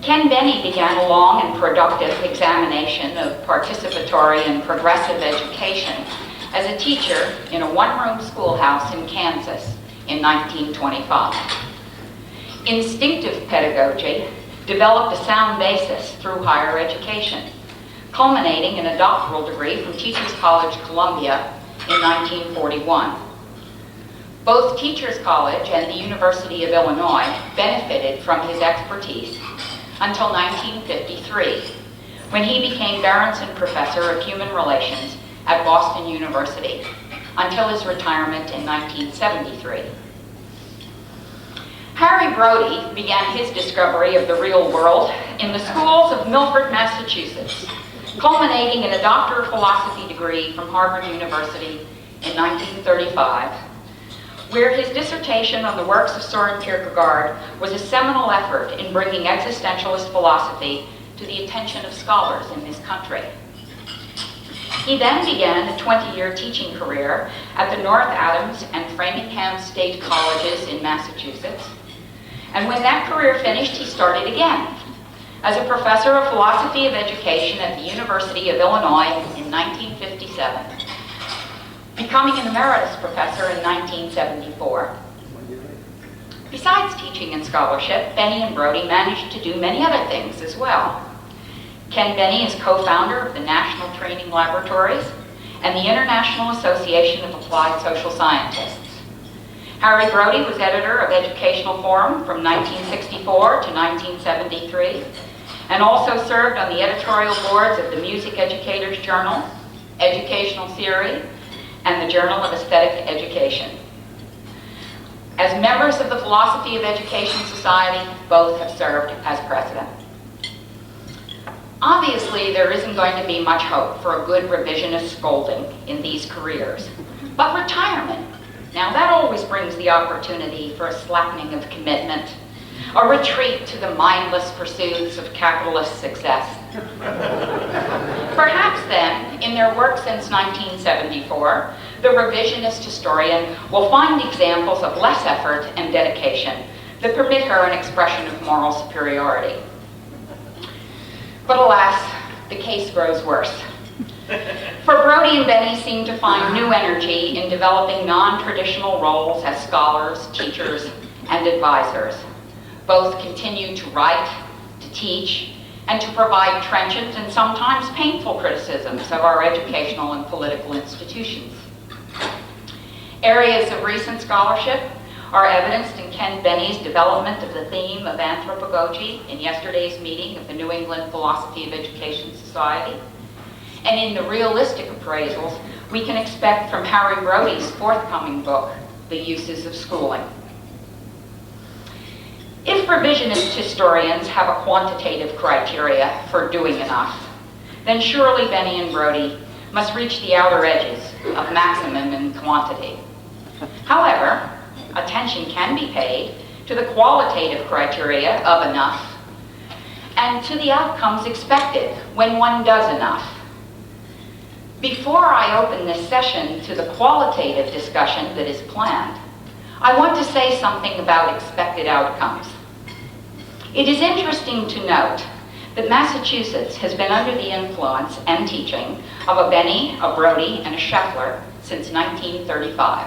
Ken Benne began a long and productive examination of participatory and progressive education as a teacher in a one-room schoolhouse in Kansas in 1925. Instinctive pedagogy developed a sound basis through higher education, culminating in a doctoral degree from Teachers College, Columbia in 1941. Both Teachers College and the University of Illinois benefited from his expertise until 1953, when he became Berenson Professor of Human Relations at Boston University, until his retirement in 1973. Harry Broudy began his discovery of the real world in the schools of Milford, Massachusetts, culminating in a Doctor of Philosophy degree from Harvard University in 1935, where his dissertation on the works of Soren Kierkegaard was a seminal effort in bringing existentialist philosophy to the attention of scholars in this country. He then began a 20-year teaching career at the North Adams and Framingham State Colleges in Massachusetts, and when that career finished, he started again as a professor of philosophy of education at the University of Illinois in 1957, becoming an emeritus professor in 1974. Besides teaching and scholarship, Benne and Broudy managed to do many other things as well. Ken Benne is co-founder of the National Training Laboratories and the International Association of Applied Social Scientists. Harry Broudy was editor of Educational Forum from 1964 to 1973, and also served on the editorial boards of the Music Educators Journal, Educational Theory, and the Journal of Aesthetic Education. As members of the Philosophy of Education Society, both have served as president. Obviously, there isn't going to be much hope for a good revisionist scolding in these careers, but retirement, now that always brings the opportunity for a slackening of commitment, a retreat to the mindless pursuits of capitalist success. Perhaps then, in their work since 1974, the revisionist historian will find examples of less effort and dedication that permit her an expression of moral superiority. But alas, the case grows worse. For Broudy and Benne seem to find new energy in developing non-traditional roles as scholars, teachers, and advisors. Both continue to write, to teach, and to provide trenchant and sometimes painful criticisms of our educational and political institutions. Areas of recent scholarship are evidenced in Ken Benne's development of the theme of anthropogogy in yesterday's meeting of the New England Philosophy of Education Society, and in the realistic appraisals we can expect from Harry Broudy's forthcoming book, The Uses of Schooling. If revisionist historians have a quantitative criteria for doing enough, then surely Benne and Broudy must reach the outer edges of maximum in quantity. However, attention can be paid to the qualitative criteria of enough and to the outcomes expected when one does enough. Before I open this session to the qualitative discussion that is planned, I want to say something about expected outcomes. It is interesting to note that Massachusetts has been under the influence and teaching of a Benne, a Broudy, and a Scheffler since 1935.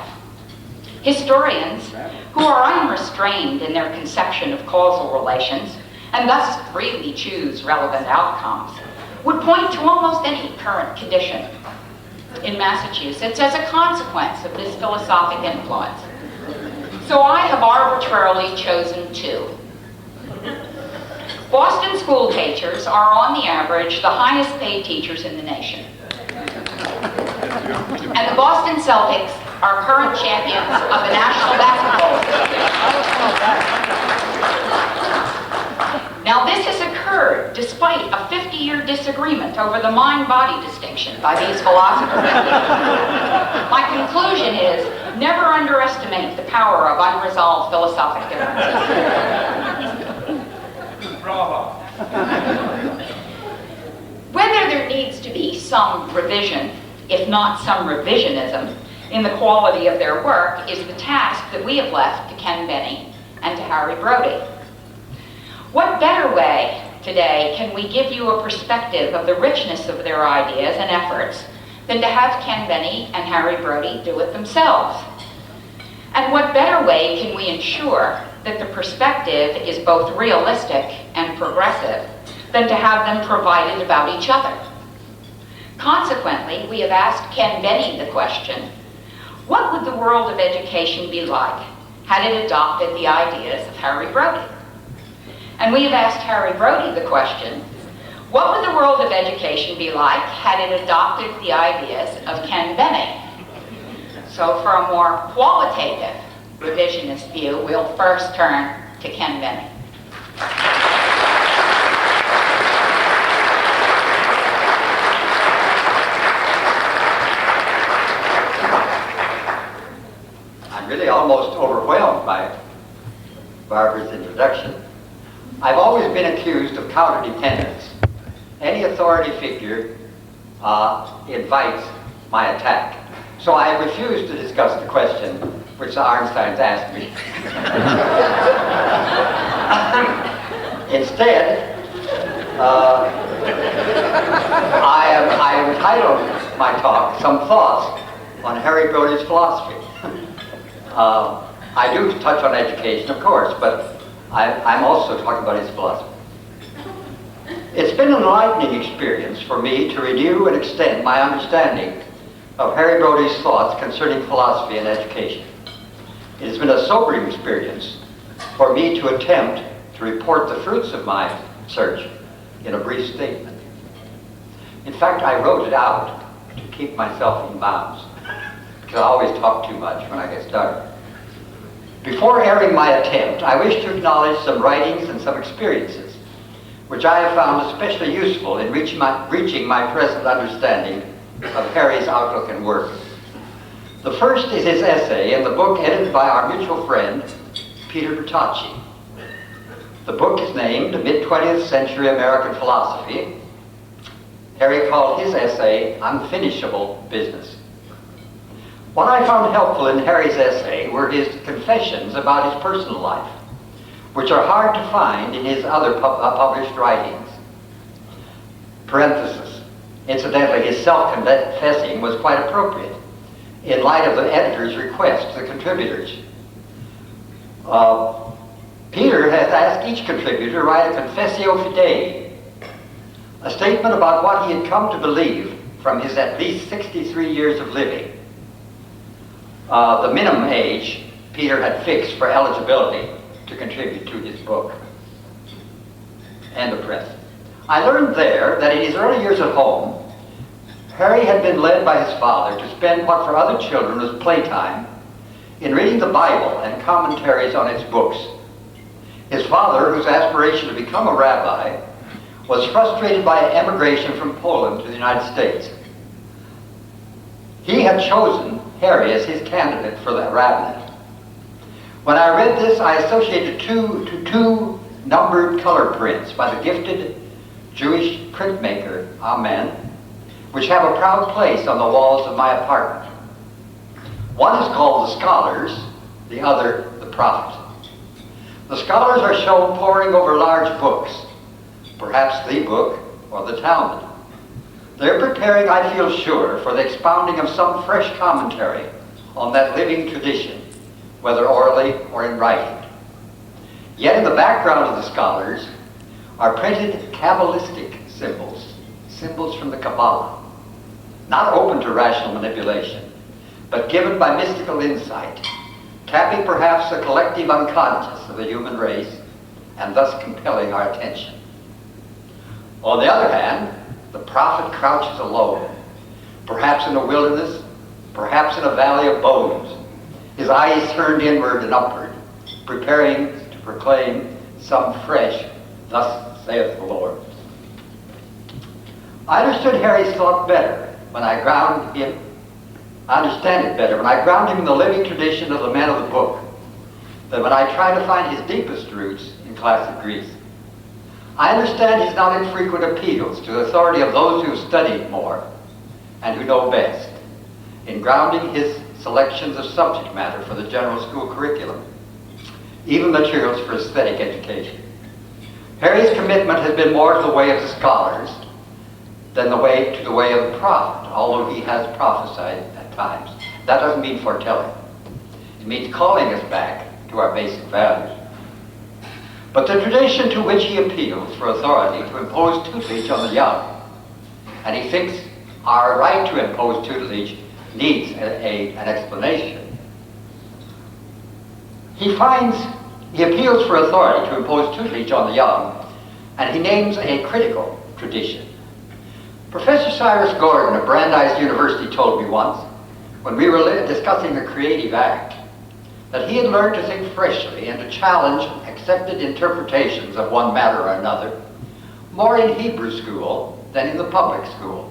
Historians, who are unrestrained in their conception of causal relations and thus freely choose relevant outcomes, would point to almost any current condition in Massachusetts as a consequence of this philosophic influence. So I have arbitrarily chosen two. Boston school teachers are, on the average, the highest paid teachers in the nation. And the Boston Celtics are current champions of the National Basketball Association. Now, this has occurred despite a 50-year disagreement over the mind-body distinction by these philosophers. My conclusion is, never underestimate the power of unresolved philosophic differences. Bravo. Whether there needs to be some revision, if not some revisionism, in the quality of their work is the task that we have left to Ken Benne and to Harry Broudy. What better way today, can we give you a perspective of the richness of their ideas and efforts than to have Ken Benne and Harry Broudy do it themselves? And what better way can we ensure that the perspective is both realistic and progressive than to have them provided about each other? Consequently, we have asked Ken Benne the question, what would the world of education be like had it adopted the ideas of Harry Broudy? And we have asked Harry Broudy the question, what would the world of education be like had it adopted the ideas of Ken Benne? So for a more qualitative revisionist view, we'll first turn to Ken Benne. I'm really almost overwhelmed by Barbara's introduction. I've always been accused of counterdependence. Any authority figure invites my attack. So I refuse to discuss the question which the Arnsteins asked me. Instead, I entitled my talk, Some Thoughts on Harry Broudy's Philosophy. I do touch on education, of course, but I'm also talking about his philosophy. It's been an enlightening experience for me to renew and extend my understanding of Harry Broudy's thoughts concerning philosophy and education. It has been a sobering experience for me to attempt to report the fruits of my search in a brief statement. In fact, I wrote it out to keep myself in bounds, because I always talk too much when I get started. Before airing my attempt, I wish to acknowledge some writings and some experiences which I have found especially useful in reaching my present understanding of Harry's outlook and work. The first is his essay in the book edited by our mutual friend, Peter Bertocci. The book is named Mid-20th Century American Philosophy. Harry called his essay Unfinishable Business. What I found helpful in Harry's essay were his confessions about his personal life, which are hard to find in his other published writings. Parenthesis. Incidentally, his self-confessing was quite appropriate in light of the editor's request to the contributors. Peter has asked each contributor to write a confessio fidei, a statement about what he had come to believe from his at least 63 years of living. The minimum age Peter had fixed for eligibility to contribute to his book. End of press. I learned there that in his early years at home, Harry had been led by his father to spend what for other children was playtime in reading the Bible and commentaries on its books. His father, whose aspiration to become a rabbi, was frustrated by emigration from Poland to the United States. He had chosen Harry as his candidate for that rabbinate. When I read this, I associated two numbered color prints by the gifted Jewish printmaker, Amen, which have a proud place on the walls of my apartment. One is called The Scholars, the other, The Prophet. The scholars are shown poring over large books, perhaps the book or the Talmud. They're preparing, I feel sure, for the expounding of some fresh commentary on that living tradition, whether orally or in writing. Yet in the background of the scholars are printed Kabbalistic symbols, symbols from the Kabbalah, not open to rational manipulation, but given by mystical insight, tapping perhaps the collective unconscious of the human race and thus compelling our attention. On the other hand, the prophet crouches alone, perhaps in a wilderness, perhaps in a valley of bones, his eyes turned inward and upward, preparing to proclaim some fresh, thus saith the Lord. I understood Harry's thought better when I ground him. I understand it better when I ground him in the living tradition of the men of the book than when I try to find his deepest roots in classic Greece. I understand his not infrequent appeals to the authority of those who have studied more and who know best in grounding his selections of subject matter for the general school curriculum, even materials for aesthetic education. Harry's commitment has been more to the way of the scholars than to the way of the prophet, although he has prophesied at times. That doesn't mean foretelling. It means calling us back to our basic values. But the tradition to which he appeals for authority to impose tutelage on the young, and he thinks our right to impose tutelage needs an explanation. He appeals for authority to impose tutelage on the young, and he names a critical tradition. Professor Cyrus Gordon of Brandeis University told me once, when we were discussing the Creative Act, that he had learned to think freshly and to challenge accepted interpretations of one matter or another, more in Hebrew school than in the public school.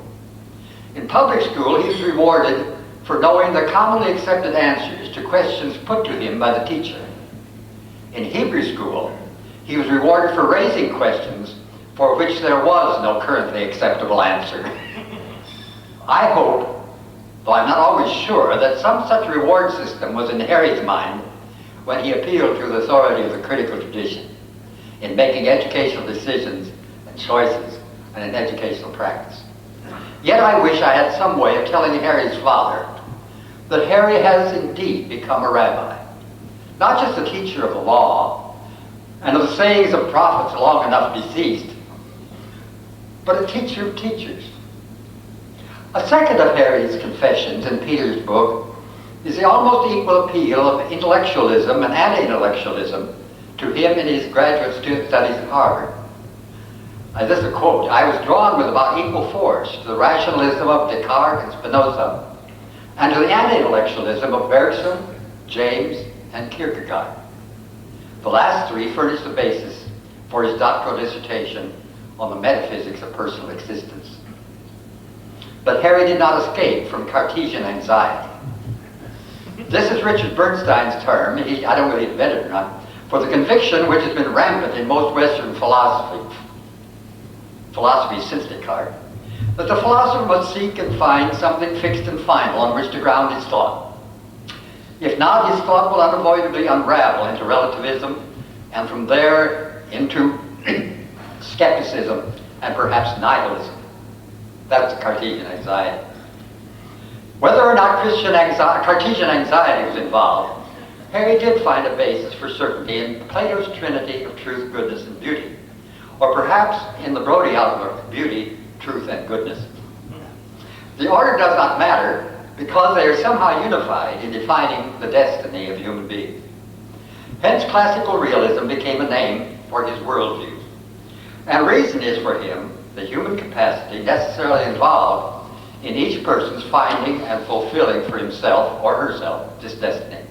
In public school, he was rewarded for knowing the commonly accepted answers to questions put to him by the teacher. In Hebrew school, he was rewarded for raising questions for which there was no currently acceptable answer. I hope, though I'm not always sure, that some such reward system was in Harry's mind when he appealed to the authority of the critical tradition in making educational decisions and choices and in educational practice. Yet I wish I had some way of telling Harry's father that Harry has indeed become a rabbi, not just a teacher of the law and of the sayings of prophets long enough deceased, but a teacher of teachers. A second of Harry's confessions in Peter's book is the almost equal appeal of intellectualism and anti-intellectualism to him in his graduate student studies at Harvard. This is a quote: "I was drawn with about equal force to the rationalism of Descartes and Spinoza, and to the anti-intellectualism of Bergson, James, and Kierkegaard. The last three furnished the basis for his doctoral dissertation on the metaphysics of personal existence." But Harry did not escape from Cartesian anxiety. This is Richard Bernstein's term, I don't really invent it or not, for the conviction which has been rampant in most Western philosophy since Descartes, that the philosopher must seek and find something fixed and final on which to ground his thought. If not, his thought will unavoidably unravel into relativism, and from there into skepticism and perhaps nihilism. That's the Cartesian anxiety. Whether or not Cartesian anxiety was involved, Harry did find a basis for certainty in Plato's trinity of truth, goodness, and beauty, or perhaps in the Broudy outlook, beauty, truth, and goodness. The order does not matter because they are somehow unified in defining the destiny of human beings. Hence, classical realism became a name for his worldview. And reason is for him the human capacity necessarily involved in each person's finding and fulfilling for himself or herself this destiny.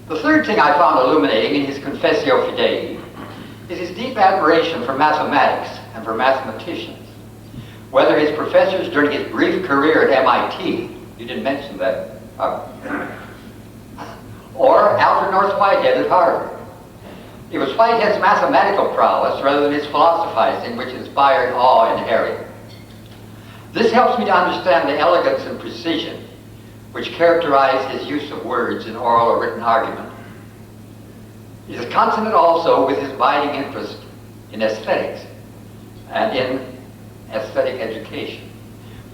The third thing I found illuminating in his Confessio Fidei is his deep admiration for mathematics and for mathematicians. Whether his professors during his brief career at MIT, you didn't mention that, or Alfred North Whitehead at Harvard. It was Whitehead's mathematical prowess rather than his philosophizing which inspired awe in Harry. This helps me to understand the elegance and precision which characterize his use of words in oral or written argument. It is consonant also with his abiding interest in aesthetics and in aesthetic education.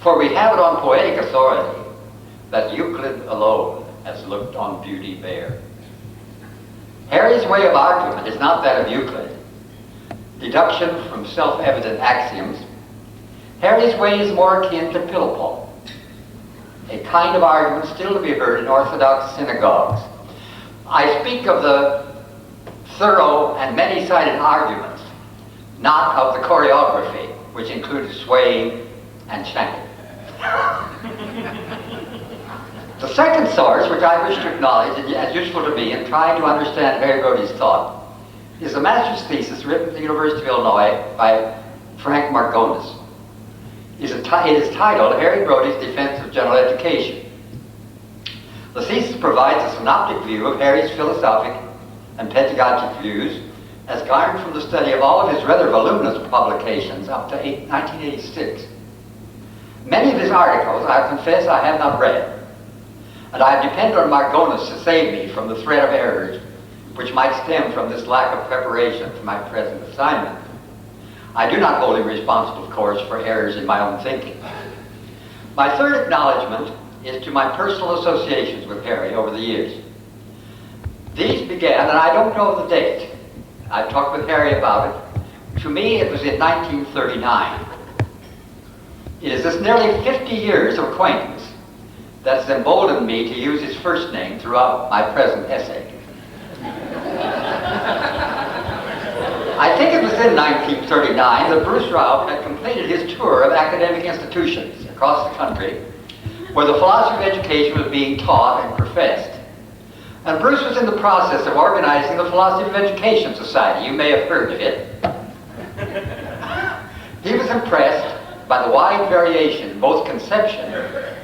For we have it on poetic authority that Euclid alone has looked on beauty bare. Harry's way of argument is not that of Euclid, deduction from self-evident axioms. Harry's way is more akin to Pilpul, a kind of argument still to be heard in Orthodox synagogues. I speak of the thorough and many-sided arguments, not of the choreography, which included swaying and chanting. The second source, which I wish to acknowledge as useful to me in trying to understand Harry Broudy's thought, is a master's thesis written at the University of Illinois by Frank Margolis. It is titled Harry Broudy's Defense of General Education. The thesis provides a synoptic view of Harry's philosophic and pedagogic views as garnered from the study of all of his rather voluminous publications up to 1986. Many of his articles, I confess, I have not read, and I have depended on Margolis to save me from the threat of errors which might stem from this lack of preparation for my present assignment. I do not hold him responsible, of course, for errors in my own thinking. My third acknowledgement is to my personal associations with Harry over the years. These began, and I don't know the date. I talked with Harry about it. To me, it was in 1939. It is this nearly 50 years of acquaintance that's emboldened me to use his first name throughout my present essay. I think it was in 1939 that Bruce Rauch had completed his tour of academic institutions across the country where the philosophy of education was being taught and professed. And Bruce was in the process of organizing the Philosophy of Education Society. You may have heard of it. He was impressed by the wide variation in both conception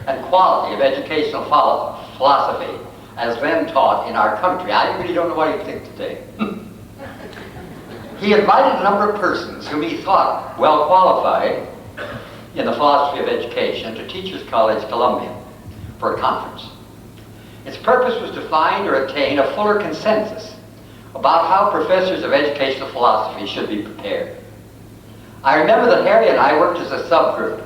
and quality of educational philosophy as then taught in our country. I really don't know what he'd think today. He invited a number of persons whom he thought well qualified in the philosophy of education to Teachers College, Columbia, for a conference. Its purpose was to find or attain a fuller consensus about how professors of educational philosophy should be prepared. I remember that Harry and I worked as a subgroup,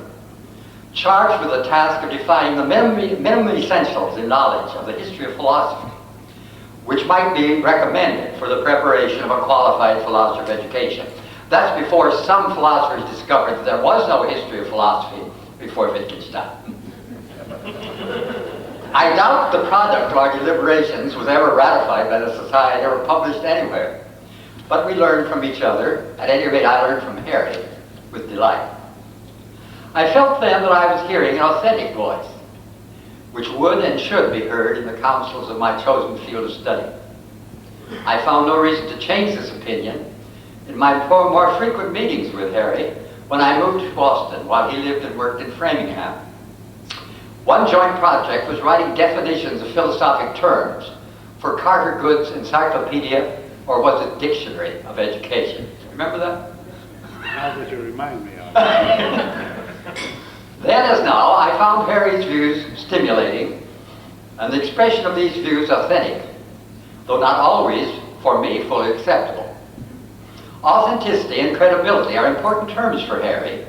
charged with the task of defining the minimum essentials in knowledge of the history of philosophy, which might be recommended for the preparation of a qualified philosopher of education. That's before some philosophers discovered that there was no history of philosophy before Wittgenstein. I doubt the product of our deliberations was ever ratified by the society or published anywhere, but we learned from each other. At any rate, I learned from Harry with delight. I felt then that I was hearing an authentic voice, which would and should be heard in the councils of my chosen field of study. I found no reason to change this opinion in my more frequent meetings with Harry when I moved to Boston while he lived and worked in Framingham. One joint project was writing definitions of philosophic terms for Carter Good's Encyclopedia, or was it Dictionary of Education? Remember that? Now that you remind me of it. Then as now, I found Harry's views stimulating and the expression of these views authentic, though not always, for me, fully acceptable. Authenticity and credibility are important terms for Harry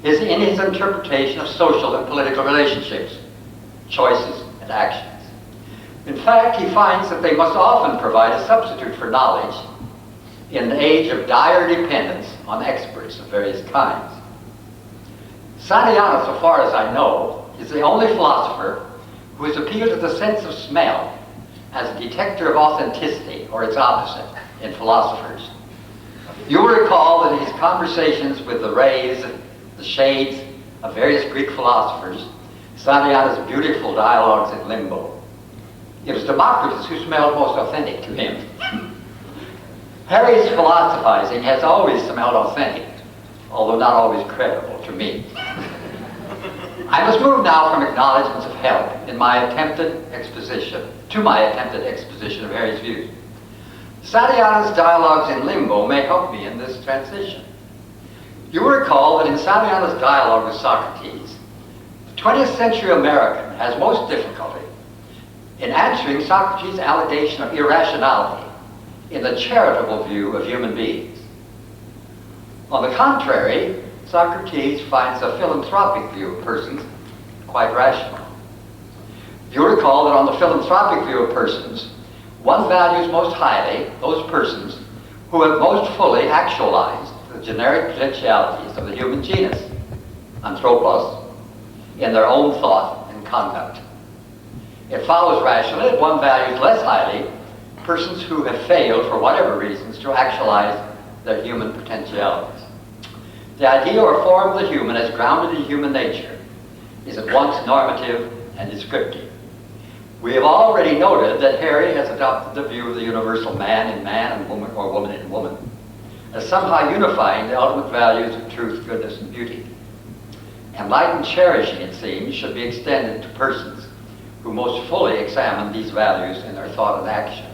in his interpretation of social and political relationships, choices, and actions. In fact, he finds that they must often provide a substitute for knowledge in an age of dire dependence on experts of various kinds. Santayana, so far as I know, is the only philosopher who has appealed to the sense of smell as a detector of authenticity, or its opposite, in philosophers. You will recall that in his conversations with the rays, the shades of various Greek philosophers, Santayana's beautiful dialogues in limbo, it was Democritus who smelled most authentic to him. Harry's philosophizing has always smelled authentic, although not always credible to me. I must move now from acknowledgments of help in my attempted exposition of Harry's views. Santayana's dialogues in limbo may help me in this transition. You will recall that in Santayana's dialogue with Socrates, the 20th century American has most difficulty in answering Socrates' allegation of irrationality in the charitable view of human beings. On the contrary, Socrates finds a philanthropic view of persons quite rational. You recall that on the philanthropic view of persons, one values most highly those persons who have most fully actualized the generic potentialities of the human genus, anthropos, in their own thought and conduct. It follows rationally that one values less highly persons who have failed, for whatever reasons, to actualize their human potentialities. The idea or form of the human as grounded in human nature is at once normative and descriptive. We have already noted that Harry has adopted the view of the universal man in man and woman, or woman in woman, as somehow unifying the ultimate values of truth, goodness, and beauty. Enlightened cherishing, it seems, should be extended to persons who most fully examine these values in their thought and action.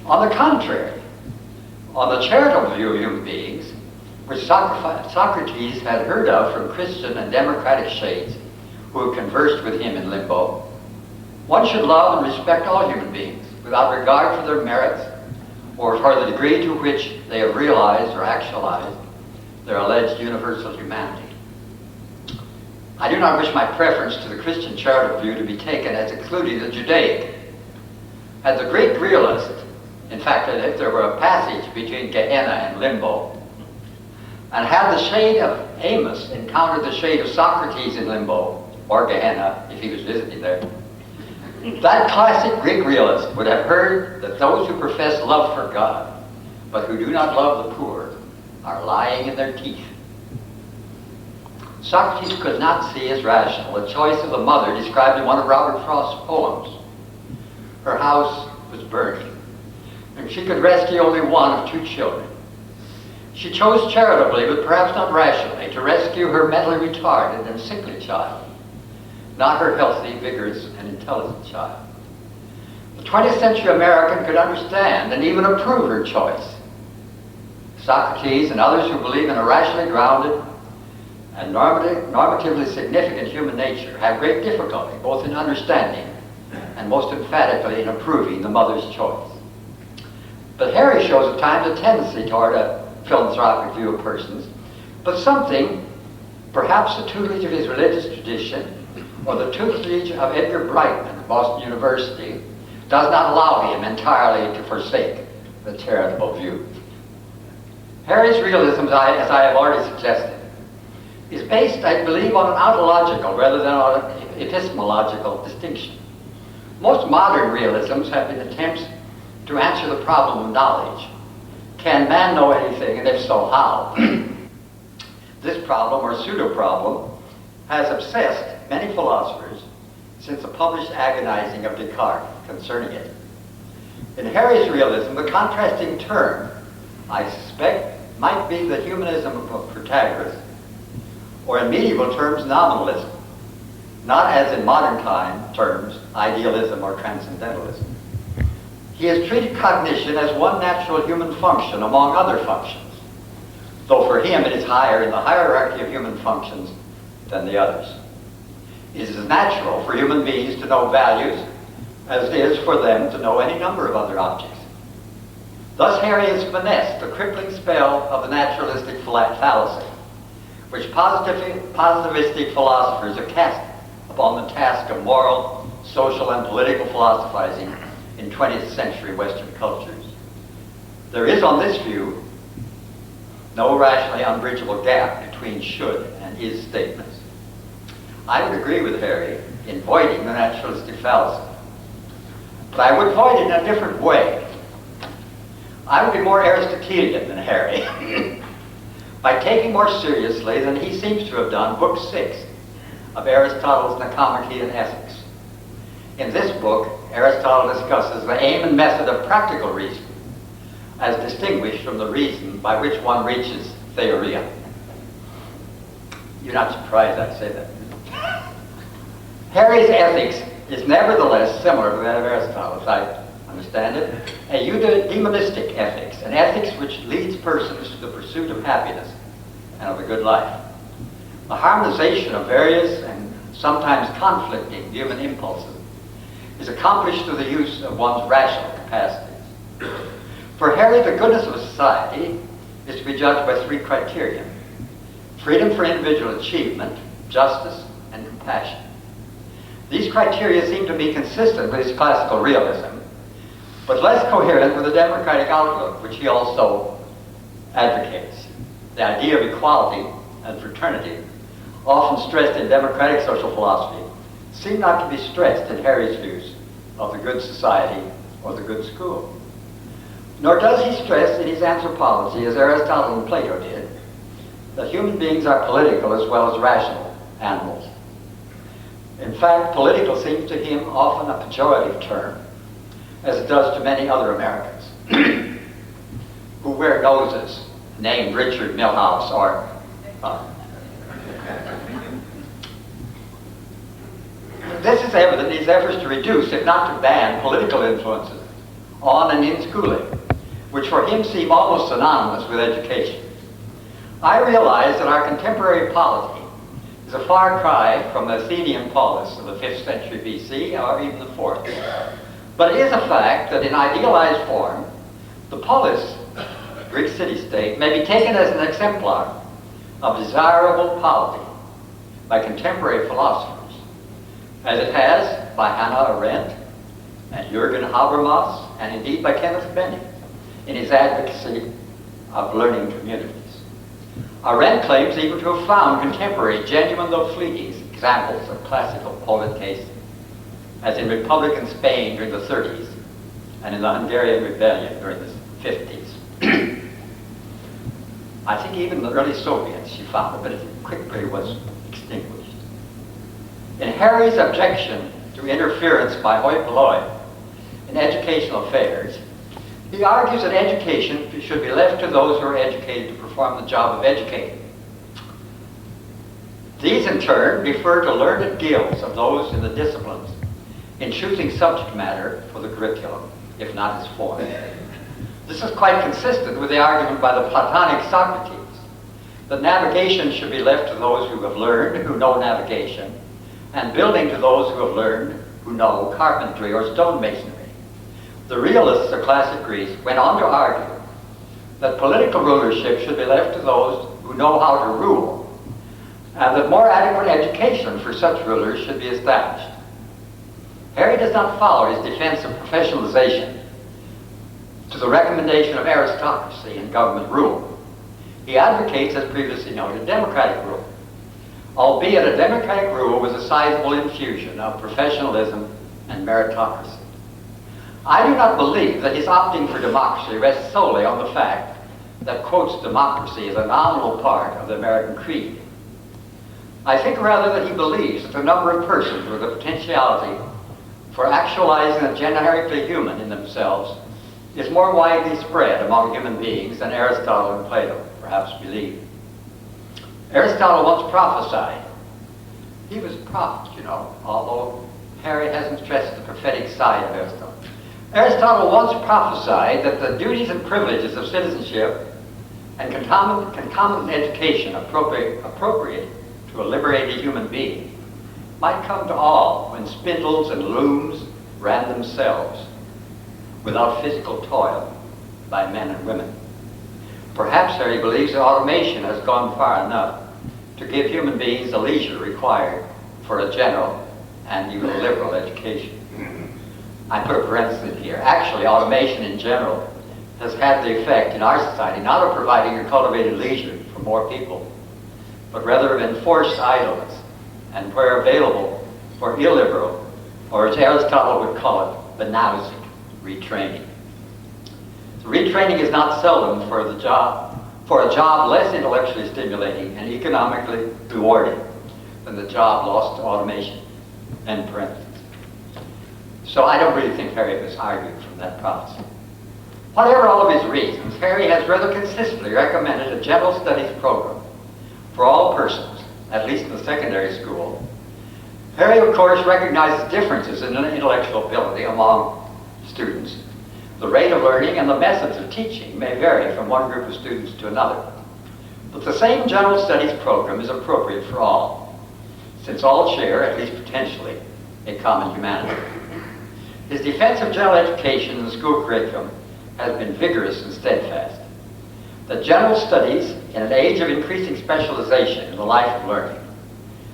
On the contrary, on the charitable view of human beings, which Socrates had heard of from Christian and democratic shades who have conversed with him in limbo, one should love and respect all human beings without regard for their merits or for the degree to which they have realized or actualized their alleged universal humanity. I do not wish my preference to the Christian charitable view to be taken as excluding the Judaic. As a Greek realist, in fact, if there were a passage between Gehenna and limbo, and had the shade of Amos encountered the shade of Socrates in limbo, or Gehenna, if he was visiting there, that classic Greek realist would have heard that those who profess love for God, but who do not love the poor, are lying in their teeth. Socrates could not see as rational the choice of the mother described in one of Robert Frost's poems. Her house was burning, and she could rescue only one of two children. She chose charitably, but perhaps not rationally, to rescue her mentally retarded and sickly child, not her healthy, vigorous, and intelligent child. The 20th century American could understand and even approve her choice. Socrates and others who believe in a rationally grounded and normatively significant human nature have great difficulty both in understanding and most emphatically in approving the mother's choice. But Harry shows at times a tendency toward a philanthropic view of persons, but something, perhaps the tutelage of his religious tradition or the tutelage of Edgar Brightman at Boston University, does not allow him entirely to forsake the charitable view. Harry's realism, as I have already suggested, is based, I believe, on an ontological rather than on an epistemological distinction. Most modern realisms have been attempts to answer the problem of knowledge. Can man know anything, and if so, how? This problem, or pseudo-problem, has obsessed many philosophers since the published agonizing of Descartes concerning it. In Harry's realism, the contrasting term, I suspect, might be the humanism of Protagoras, or in medieval terms, nominalism, not as in modern time terms, idealism or transcendentalism. He has treated cognition as one natural human function among other functions, though for him it is higher in the hierarchy of human functions than the others. It is as natural for human beings to know values as it is for them to know any number of other objects. Thus Harry has finessed the crippling spell of the naturalistic fallacy, which positivistic philosophers have cast upon the task of moral, social, and political philosophizing in 20th century Western cultures. There is, on this view, no rationally unbridgeable gap between should and is statements. I would agree with Harry in voiding the naturalistic fallacy, but I would void it in a different way. I would be more Aristotelian than Harry by taking more seriously than he seems to have done Book 6 of Aristotle's Nicomachean Ethics. In this book, Aristotle discusses the aim and method of practical reason as distinguished from the reason by which one reaches theoria. You're not surprised I say that. Harry's ethics is nevertheless similar to that of Aristotle, as I understand it, a eudaimonistic ethics, an ethics which leads persons to the pursuit of happiness and of a good life. The harmonization of various and sometimes conflicting human impulses is accomplished through the use of one's rational capacities. For Harry, the goodness of a society is to be judged by three criteria: freedom for individual achievement, justice, and compassion. These criteria seem to be consistent with his classical realism, but less coherent with the democratic outlook which he also advocates. The idea of equality and fraternity, often stressed in democratic social philosophy, seem not to be stressed in Harry's views of the good society or the good school. Nor does he stress in his anthropology, as Aristotle and Plato did, that human beings are political as well as rational animals. In fact, political seems to him often a pejorative term, as it does to many other Americans who wear noses named Richard Milhouse or This is evident in his efforts to reduce, if not to ban, political influences on and in schooling, which for him seem almost synonymous with education. I realize that our contemporary polity is a far cry from the Athenian polis of the 5th century BC or even the 4th. But it is a fact that in idealized form, The polis, Greek city-state, may be taken as an exemplar of desirable polity by contemporary philosophers, as it has by Hannah Arendt and Jürgen Habermas, and indeed by Kenneth Benne in his advocacy of learning communities. Arendt claims even to have found contemporary, genuine though fleeting, examples of classical polit cases, as in Republican Spain during the 30s and in the Hungarian Rebellion during the 50s. I think even the early Soviets she found it, but it quickly was extinguished. In Harry's objection to interference by hoi polloi in educational affairs, he argues that education should be left to those who are educated to perform the job of educating. These, in turn, refer to learned gills of those in the disciplines in choosing subject matter for the curriculum, if not its form. This is quite consistent with the argument by the Platonic Socrates that navigation should be left to those who have learned, who know navigation, and building to those who have learned, who know carpentry or stonemasonry. The realists of classic Greece went on to argue that political rulership should be left to those who know how to rule, and that more adequate education for such rulers should be established. Harry does not follow his defense of professionalization to the recommendation of aristocracy and government rule. He advocates, as previously noted, democratic rule, albeit a democratic rule with a sizable infusion of professionalism and meritocracy. I do not believe that his opting for democracy rests solely on the fact that quotes democracy as a nominal part of the American creed. I think rather that he believes that the number of persons with the potentiality for actualizing the generically human in themselves is more widely spread among human beings than Aristotle and Plato perhaps believed. Aristotle once prophesied. He was a prophet, you know, although Harry hasn't stressed the prophetic side of Aristotle. Aristotle once prophesied that the duties and privileges of citizenship and concomitant education appropriate to a liberated human being might come to all when spindles and looms ran themselves without physical toil by men and women. Perhaps Harry believes that automation has gone far enough to give human beings the leisure required for a general and even a liberal education. I put a parenthesis in here. Actually, automation in general has had the effect in our society not of providing a cultivated leisure for more people, but rather of enforced idleness, and where available, for illiberal, or as Aristotle would call it, banausic retraining. So retraining is not seldom for a job less intellectually stimulating and economically rewarding than the job lost to automation, end parenthesis. So I don't really think Harry was arguing from that prophecy. Whatever all of his reasons, Harry has rather consistently recommended a general studies program for all persons, at least in the secondary school. Harry, of course, recognizes differences in intellectual ability among students. The rate of learning and the methods of teaching may vary from one group of students to another. But the same general studies program is appropriate for all, since all share, at least potentially, a common humanity. His defense of general education in the school curriculum has been vigorous and steadfast. The general studies, in an age of increasing specialization in the life of learning,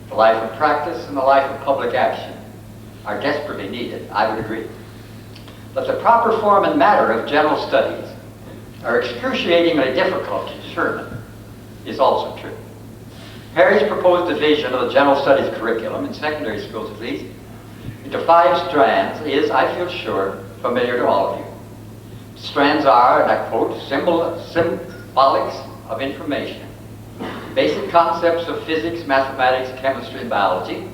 the life of practice, and the life of public action, are desperately needed, I would agree. But the proper form and matter of general studies are excruciatingly difficult to determine is also true. Harry's proposed division of the general studies curriculum, in secondary schools at least, into 5 strands is, I feel sure, familiar to all of you. Strands are, and I quote, symbolics of information, basic concepts of physics, mathematics, chemistry, and biology,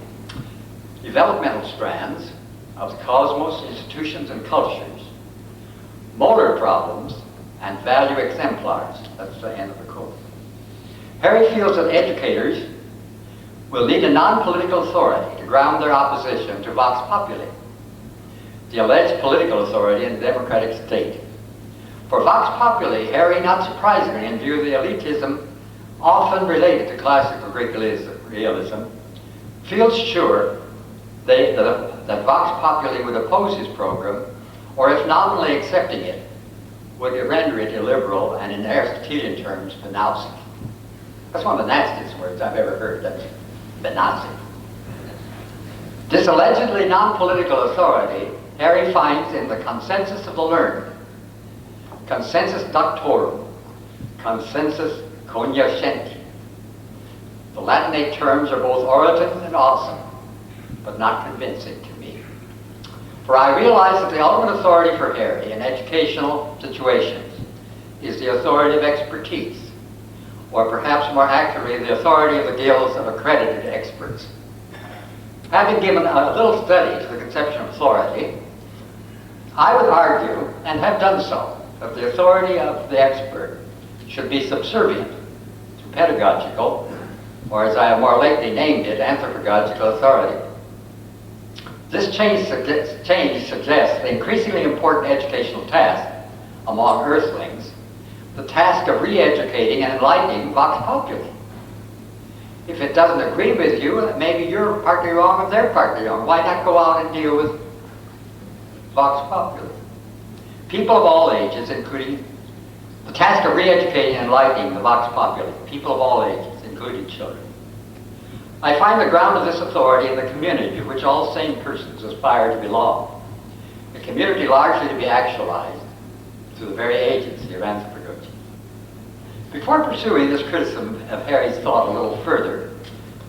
developmental strands of the cosmos, institutions, and cultures, molar problems, and value exemplars. That's the end of the quote. Harry feels that educators will need a non-political authority to ground their opposition to vox populi, the alleged political authority in the democratic state. For vox populi, Harry, not surprisingly, in view of the elitism often related to classical Greek realism, feels sure that vox populi would oppose his program, or if nominally accepting it, would render it illiberal and in Aristotelian terms, benouncing. That's one of the nastiest words I've ever heard, that's benouncing. This allegedly non-political authority Harry finds in the consensus of the learned, consensus doctorum, consensus cognoscenti. The Latinate terms are both orative and awesome, but not convincing to me. For I realize that the ultimate authority for Harry in educational situations is the authority of expertise, or perhaps more accurately, the authority of the guilds of accredited experts. Having given a little study to the conception of authority, I would argue, and have done so, that the authority of the expert should be subservient to pedagogical, or as I have more lately named it, anthropogogical authority. This change suggests the increasingly important educational task among earthlings, the task of re-educating and enlightening vox populi. If it doesn't agree with you, maybe you're partly wrong or they're partly wrong. Why not go out and deal with vox populi? People of all ages, including the task of re-educating and enlightening the vox populi, people of all ages, including children. I find the ground of this authority in the community to which all sane persons aspire to belong, a community largely to be actualized through the very agency of anthropogogy. Before pursuing this criticism of Harry's thought a little further,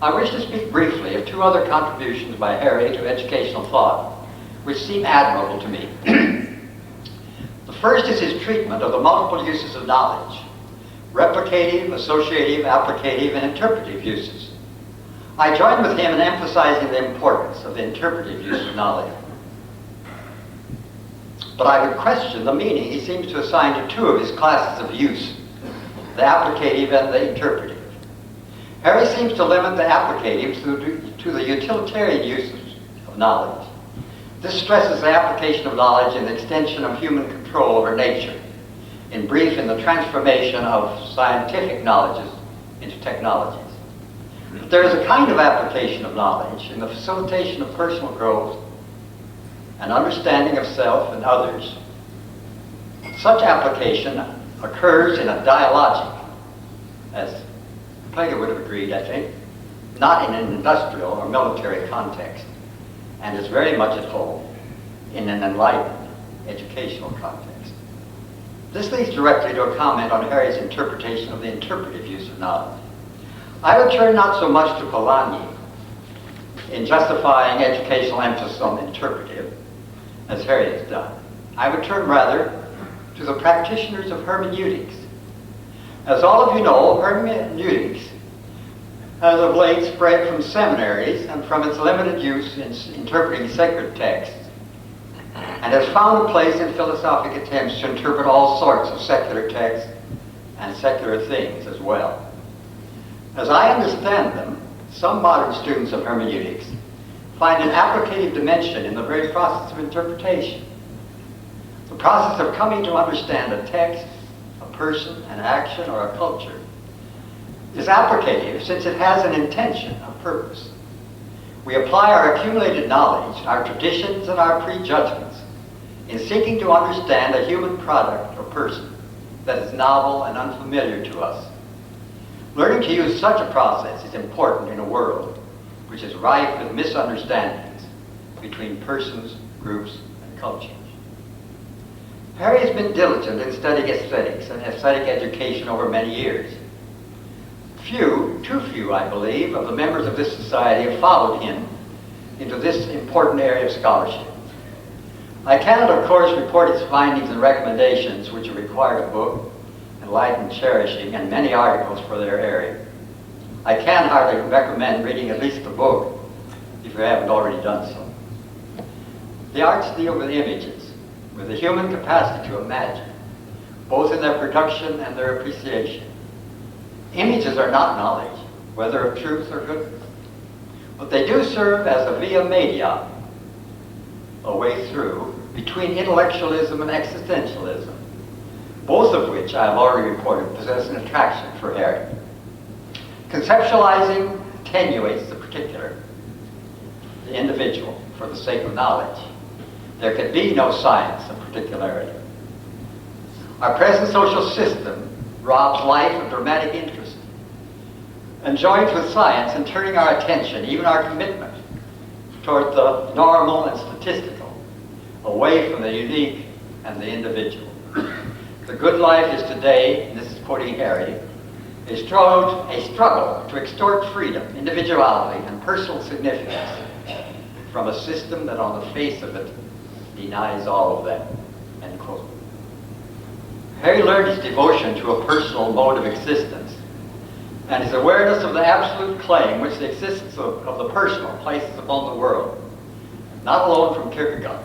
I wish to speak briefly of two other contributions by Harry to educational thought, which seem admirable to me. The first is his treatment of the multiple uses of knowledge, replicative, associative, applicative, and interpretive uses. I join with him in emphasizing the importance of the interpretive use of knowledge. But I would question the meaning he seems to assign to two of his classes of use, the applicative and the interpretive. Harry seems to limit the applicative to the utilitarian uses of knowledge. This stresses the application of knowledge in the extension of human control over nature, in brief, in the transformation of scientific knowledges into technologies. But there is a kind of application of knowledge in the facilitation of personal growth and understanding of self and others. Such application occurs in a dialogic, as Plato would have agreed, I think, not in an industrial or military context, and is very much at home in an enlightened educational context. This leads directly to a comment on Harry's interpretation of the interpretive use of knowledge. I would turn not so much to Polanyi in justifying educational emphasis on the interpretive, as Harry has done. I would turn rather to the practitioners of hermeneutics. As all of you know, hermeneutics has of late spread from seminaries and from its limited use in interpreting sacred texts, and has found a place in philosophic attempts to interpret all sorts of secular texts and secular things as well. As I understand them, some modern students of hermeneutics find an applicative dimension in the very process of interpretation. The process of coming to understand a text, a person, an action, or a culture is applicative since it has an intention, a purpose. We apply our accumulated knowledge, our traditions, and our prejudgments in seeking to understand a human product or person that is novel and unfamiliar to us. Learning to use such a process is important in a world which is rife with misunderstandings between persons, groups, and cultures. Harry has been diligent in studying aesthetics and aesthetic education over many years. Too few, I believe, of the members of this society have followed him into this important area of scholarship. I cannot, of course, report its findings and recommendations, which require a book, enlightened cherishing, and many articles for their area. I can hardly recommend reading at least the book if you haven't already done so. The arts deal with images, with the human capacity to imagine, both in their production and their appreciation. Images are not knowledge, whether of truth or goodness, but they do serve as a via media, a way through, between intellectualism and existentialism, both of which I have already reported possess an attraction for Harry. Conceptualizing attenuates the particular, the individual, for the sake of knowledge. There can be no science of particularity. Our present social system robs life of dramatic interest and joins with science in turning our attention, even our commitment, toward the normal and statistical, away from the unique and the individual. The good life is today, and this is quoting Harry, a struggle to extort freedom, individuality, and personal significance from a system that on the face of it denies all of them, end quote. Harry learned his devotion to a personal mode of existence and his awareness of the absolute claim which the existence of the personal places upon the world, not alone from Kierkegaard.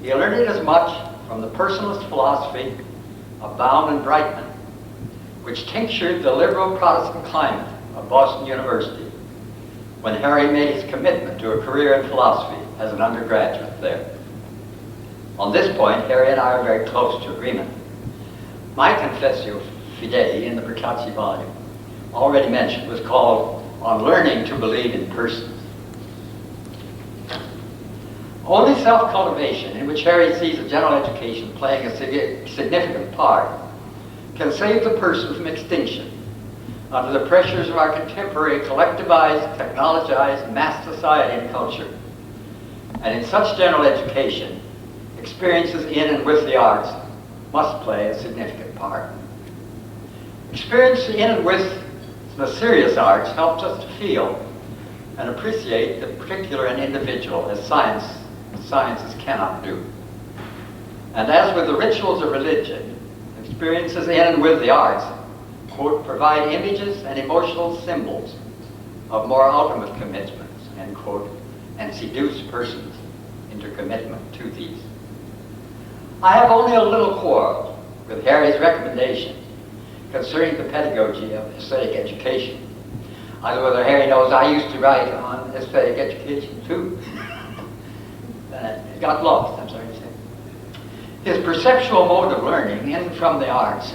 He learned it as much from the personalist philosophy of Baum and Brightman, which tinctured the liberal Protestant climate of Boston University when Harry made his commitment to a career in philosophy as an undergraduate there. On this point, Harry and I are very close to agreement. My Confessio Fidei in the Brancacci volume, already mentioned, was called On Learning to Believe in Persons. Only self-cultivation, in which Harry sees a general education playing a significant part, can save the person from extinction under the pressures of our contemporary collectivized, technologized, mass society and culture. And in such general education, experiences in and with the arts must play a significant part. Experience in and with the serious arts helps us to feel and appreciate the particular and individual as sciences cannot do. And as with the rituals of religion, experiences in and with the arts, quote, provide images and emotional symbols of more ultimate commitments, end quote, and seduce persons into commitment to these. I have only a little quarrel with Harry's recommendation concerning the pedagogy of aesthetic education. I don't know whether Harry knows I used to write on aesthetic education too. It got lost, I'm sorry to say. His perceptual mode of learning in and from the arts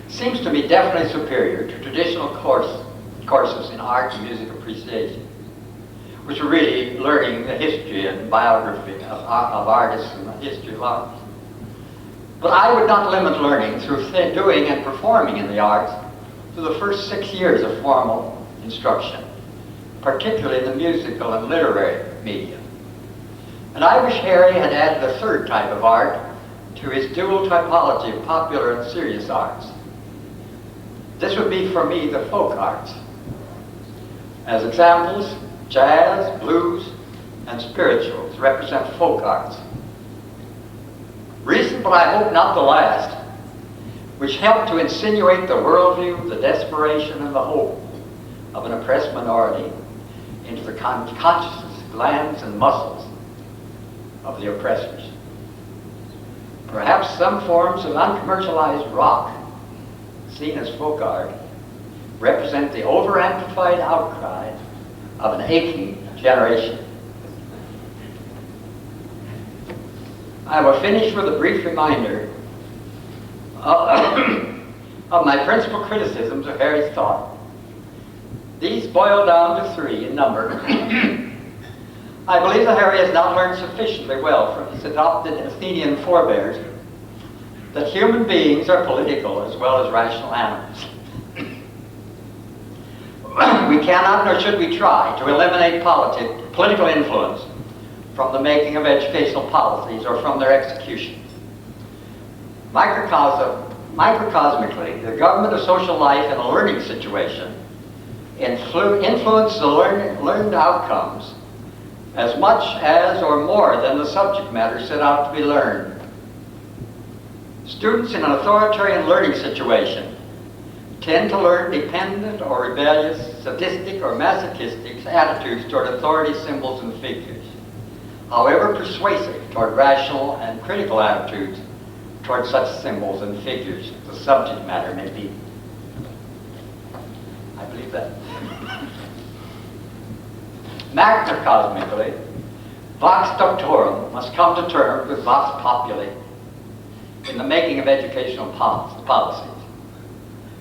seems to me definitely superior to traditional courses in art and music appreciation, which are really learning the history and biography of artists and the history of art. But I would not limit learning through doing and performing in the arts to the first 6 years of formal instruction, particularly in the musical and literary media. And I wish Harry had added a third type of art to his dual typology of popular and serious arts. This would be for me the folk arts. As examples, jazz, blues, and spirituals represent folk arts. Recent, but I hope not the last, which help to insinuate the worldview, the desperation, and the hope of an oppressed minority into the consciousness, glands, and muscles of the oppressors. Perhaps some forms of uncommercialized rock, seen as folk art, represent the over-amplified outcry of an aching generation. I will finish with a brief reminder of my principal criticisms of Harry's thought. These boil down to 3 in number. I believe that Harry has not learned sufficiently well from his adopted Athenian forebears that human beings are political as well as rational animals. We cannot nor should we try to eliminate political influence from the making of educational policies or from their execution. Microcosmically, the government of social life in a learning situation influences the learned outcomes as much as or more than the subject matter set out to be learned. Students in an authoritarian learning situation tend to learn dependent or rebellious, sadistic or masochistic attitudes toward authority symbols and figures, however persuasive toward rational and critical attitudes toward such symbols and figures the subject matter may be. I believe that. Macrocosmically, vox doctorum must come to terms with vox populi in the making of educational policies.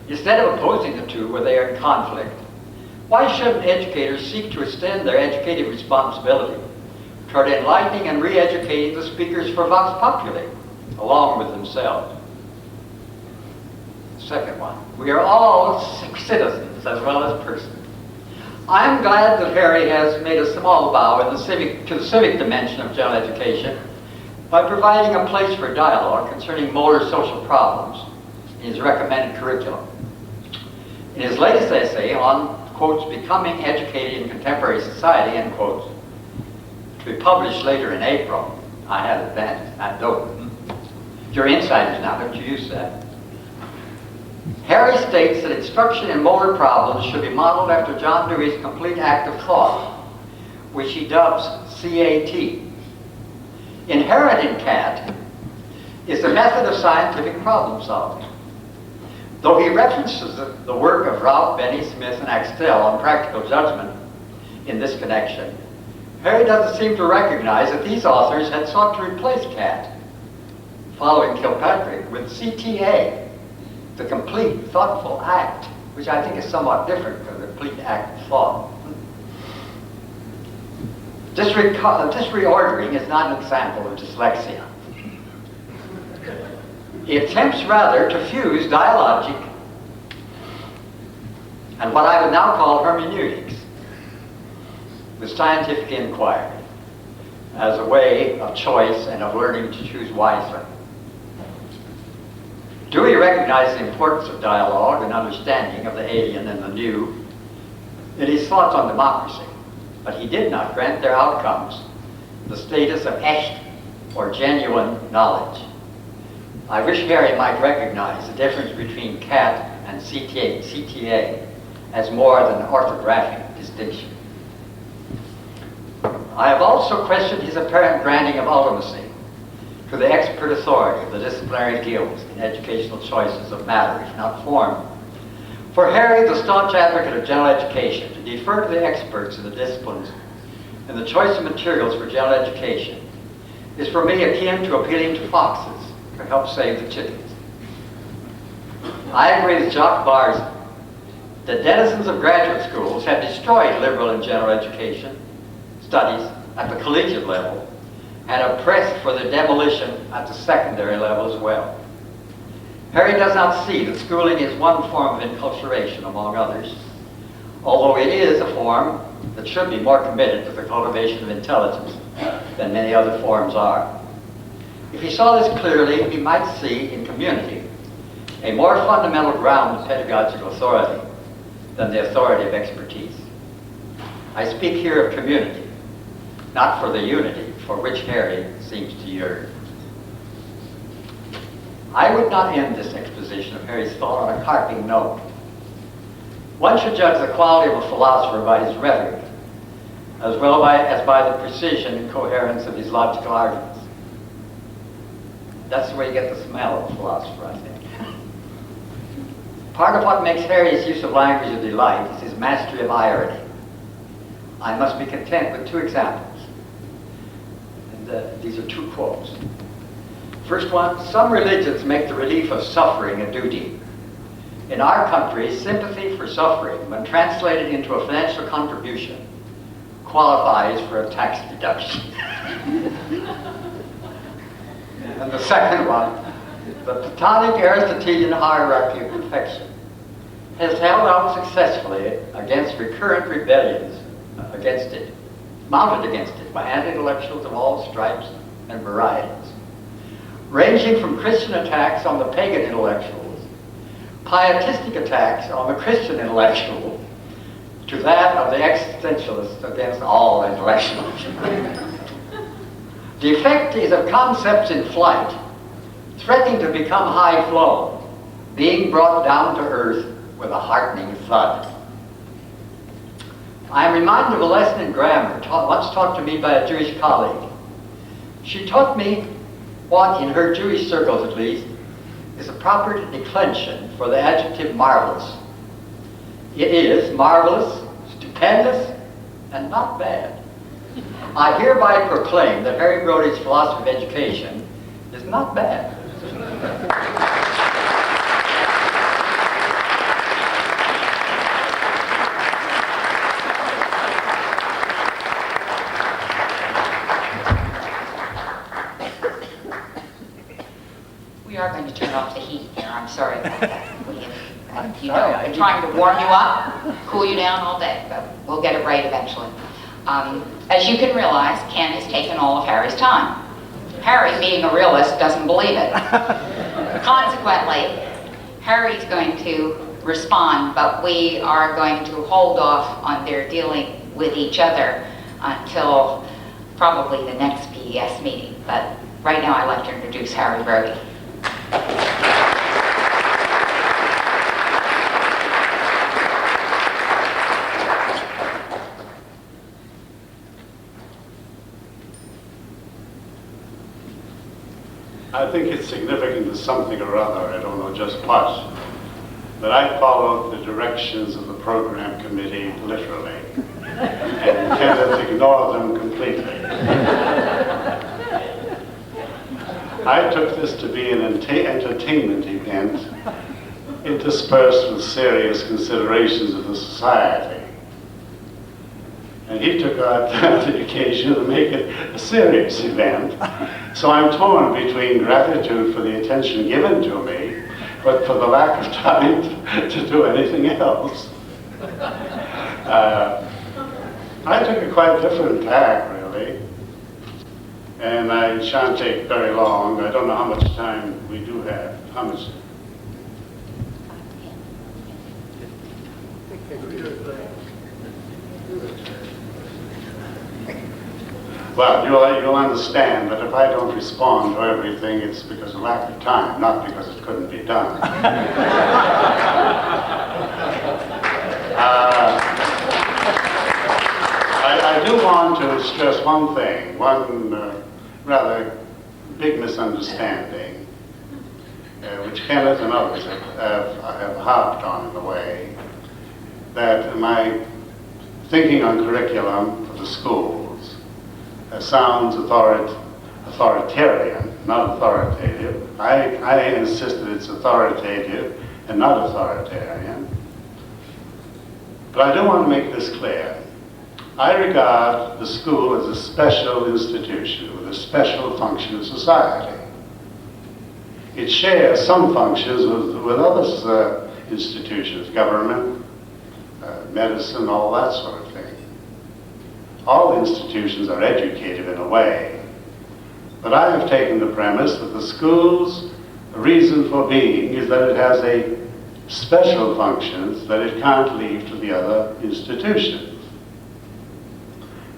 Instead of opposing the two where they are in conflict, why shouldn't educators seek to extend their educative responsibility toward enlightening and re-educating the speakers for vox populi, along with themselves? second one. We are all citizens as well as persons. I'm glad that Harry has made a small bow to the civic dimension of general education by providing a place for dialogue concerning motor social problems in his recommended curriculum. In his latest essay on, quotes, becoming educated in contemporary society, end quotes, to be published later in April, I had advanced, I don't. You're insiders now, don't you use that? Harry states that instruction in motor problems should be modeled after John Dewey's complete act of thought, which he dubs CAT. Inherent in CAT is the method of scientific problem solving. Though he references the work of Ralph, Benne, Smith, and Axtell on practical judgment in this connection, Harry doesn't seem to recognize that these authors had sought to replace CAT, following Kilpatrick, with CTA, the complete thoughtful act, which I think is somewhat different from the complete act of thought. This reordering is not an example of dyslexia. He attempts rather to fuse dialogic and what I would now call hermeneutics with scientific inquiry as a way of choice and of learning to choose wisely. Dewey recognized the importance of dialogue and understanding of the alien and the new in his thoughts on democracy, but he did not grant their outcomes the status of echt, or genuine knowledge. I wish Harry might recognize the difference between CAT and CTA as more than an orthographic distinction. I have also questioned his apparent granting of ultimacy to the expert authority of the disciplinary guilds in educational choices of matter, if not form. For Harry, the staunch advocate of general education, to defer to the experts in the disciplines and the choice of materials for general education is for me akin to appealing to foxes to help save the chickens. I agree with Jacques Barza that denizens of graduate schools have destroyed liberal and general education studies at the collegiate level and have pressed for their demolition at the secondary level as well. Harry does not see that schooling is one form of enculturation among others, although it is a form that should be more committed to the cultivation of intelligence than many other forms are. If he saw this clearly, he might see in community a more fundamental ground of pedagogical authority than the authority of expertise. I speak here of community, not for the unity for which Harry seems to yearn. I would not end this exposition of Harry's thought on a carping note. One should judge the quality of a philosopher by his rhetoric, as well as by the precision and coherence of his logical arguments. That's the way you get the smell of a philosopher, I think. Part of what makes Harry's use of language a delight is his mastery of irony. I must be content with two examples. And these are two quotes. First one, some religions make the relief of suffering a duty. In our country, sympathy for suffering, when translated into a financial contribution, qualifies for a tax deduction. And the second one, the Platonic Aristotelian hierarchy of perfection has held out successfully against recurrent rebellions mounted against it by anti-intellectuals of all stripes and varieties, ranging from Christian attacks on the pagan intellectuals, pietistic attacks on the Christian intellectual, to that of the existentialists against all intellectuals. The effect is of concepts in flight, threatening to become high-flown, being brought down to earth with a heartening thud. I am reminded of a lesson in grammar once taught to me by a Jewish colleague. She taught me what, in her Jewish circles at least, is a proper declension for the adjective marvelous. It is marvelous, stupendous, and not bad. I hereby proclaim that Harry Broudy's philosophy of education is not bad. We are going to turn off the heat here. I'm sorry about that. trying to warm you up, cool you down all day, but we'll get it right eventually. As you can realize, Ken has taken all of Harry's time. Harry, being a realist, doesn't believe it. Consequently, Harry's going to respond, but we are going to hold off on their dealing with each other until probably the next PES meeting. But right now I'd like to introduce Harry Broudy. I think it's significant to something or other, I don't know just what, that I followed the directions of the program committee literally, and Kenneth ignored them completely. I took this to be an entertainment event interspersed with serious considerations of the society. And he took the occasion to make it a serious event. So I'm torn between gratitude for the attention given to me, but for the lack of time to do anything else. I took a quite different tack, really. And I shan't take very long. I don't know how much time we do have. How much? Well, you'll understand that if I don't respond to everything, it's because of lack of time, not because it couldn't be done. I do want to stress one thing, one rather big misunderstanding, which Kenneth and others have harped on in a way, that my thinking on curriculum for the schools sounds authoritarian, not authoritative. I insist that it's authoritative and not authoritarian. But I do want to make this clear. I regard the school as a special institution with a special function in society. It shares some functions with other institutions, government, medicine, all that sort of thing. All institutions are educative in a way, but I have taken the premise that the school's reason for being is that it has a special functions that it can't leave to the other institutions.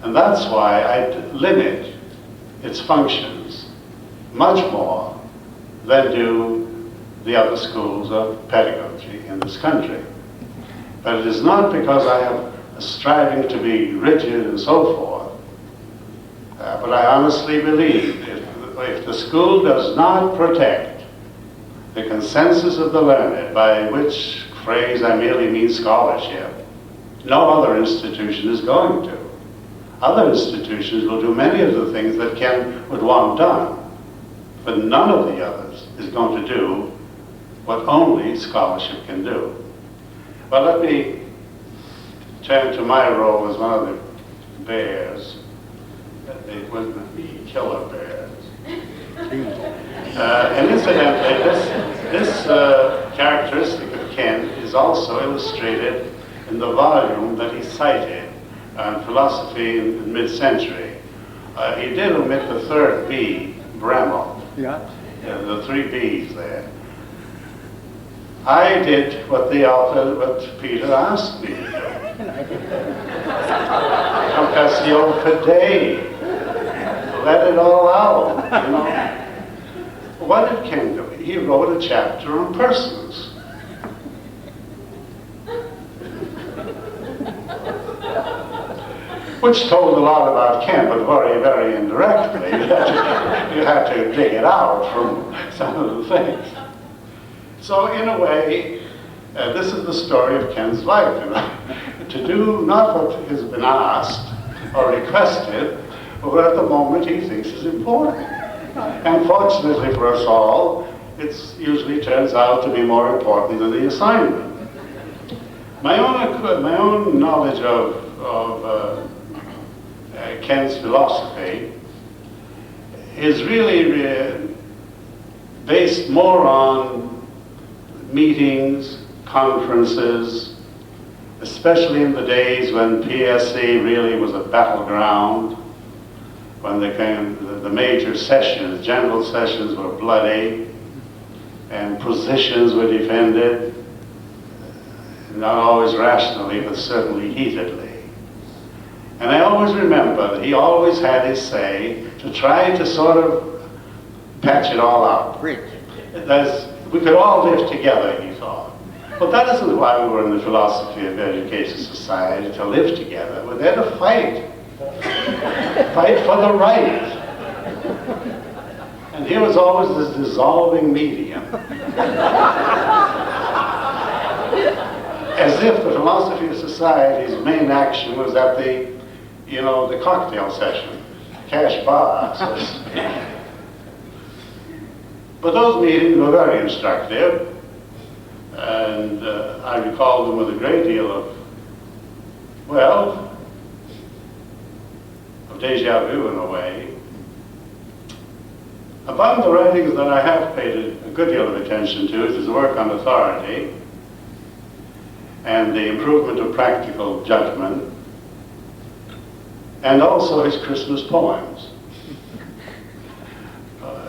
And that's why I limit its functions much more than do the other schools of pedagogy in this country. But it is not because I have striving to be rigid and so forth. But I honestly believe if the school does not protect the consensus of the learned, by which phrase I merely mean scholarship, no other institution is going to. Other institutions will do many of the things that Ken would want done, but none of the others is going to do what only scholarship can do. Well, let me turn to my role as one of the bears. They wouldn't be killer bears. And incidentally, this characteristic of Ken is also illustrated in the volume that he cited on philosophy in the mid-century. He did omit the third B, Bremmel. Yeah. The three B's there. I did what Peter asked me to do. Compassio fidei. Let it all out, you know. What did Ken do? He wrote a chapter on persons. Which told a lot about Ken, but very, very indirectly. You had to dig it out from some of the things. So in a way, this is the story of Ken's life. You know? To do not what has been asked or requested, but what at the moment he thinks is important. And fortunately for us all, it usually turns out to be more important than the assignment. My own knowledge of Ken's philosophy is really based more on meetings, conferences, especially in the days when PSC really was a battleground, when the major sessions, general sessions were bloody, and positions were defended, not always rationally, but certainly heatedly. And I always remember that he always had his say to try to sort of patch it all up. We could all live together, he thought. But that isn't why we were in the Philosophy of Education Society, to live together. We're there to fight. Fight for the right. And here was always this dissolving medium. As if the Philosophy of Society's main action was at the cocktail session, cash bar, so to speak. But those meetings were very instructive, and I recall them with a great deal of deja vu in a way. Among the writings that I have paid a good deal of attention to is his work on authority and the improvement of practical judgment, and also his Christmas poems.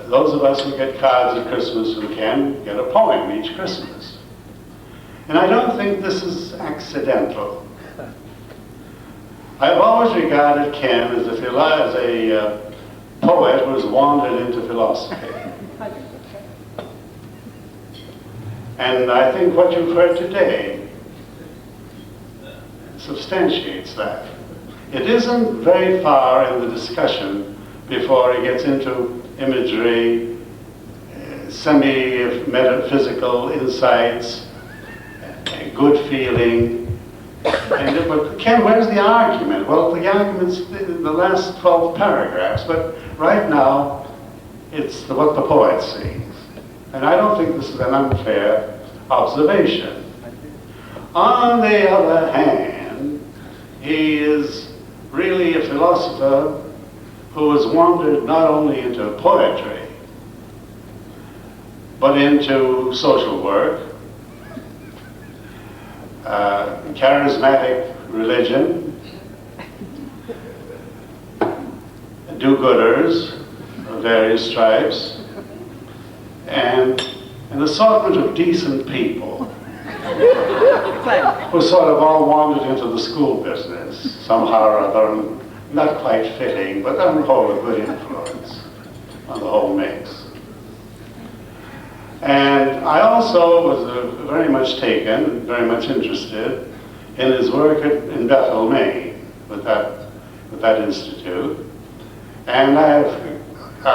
Those of us who get cards at Christmas who can get a poem each Christmas. And I don't think this is accidental. I've always regarded Ken as a poet who has wandered into philosophy. And I think what you've heard today substantiates that. It isn't very far in the discussion before he gets into imagery, semi-metaphysical insights, good feeling. But Ken, where's the argument? Well, the argument's in the last 12 paragraphs, but right now it's what the poet sees. And I don't think this is an unfair observation. On the other hand, he is really a philosopher who has wandered not only into poetry, but into social work, charismatic religion, do-gooders of various stripes, and an assortment of decent people who sort of all wandered into the school business somehow or other, not quite fitting, but on the whole a good influence on the whole mix. And I also was very much taken, very much interested in his work in Bethel, Maine, with that institute. And I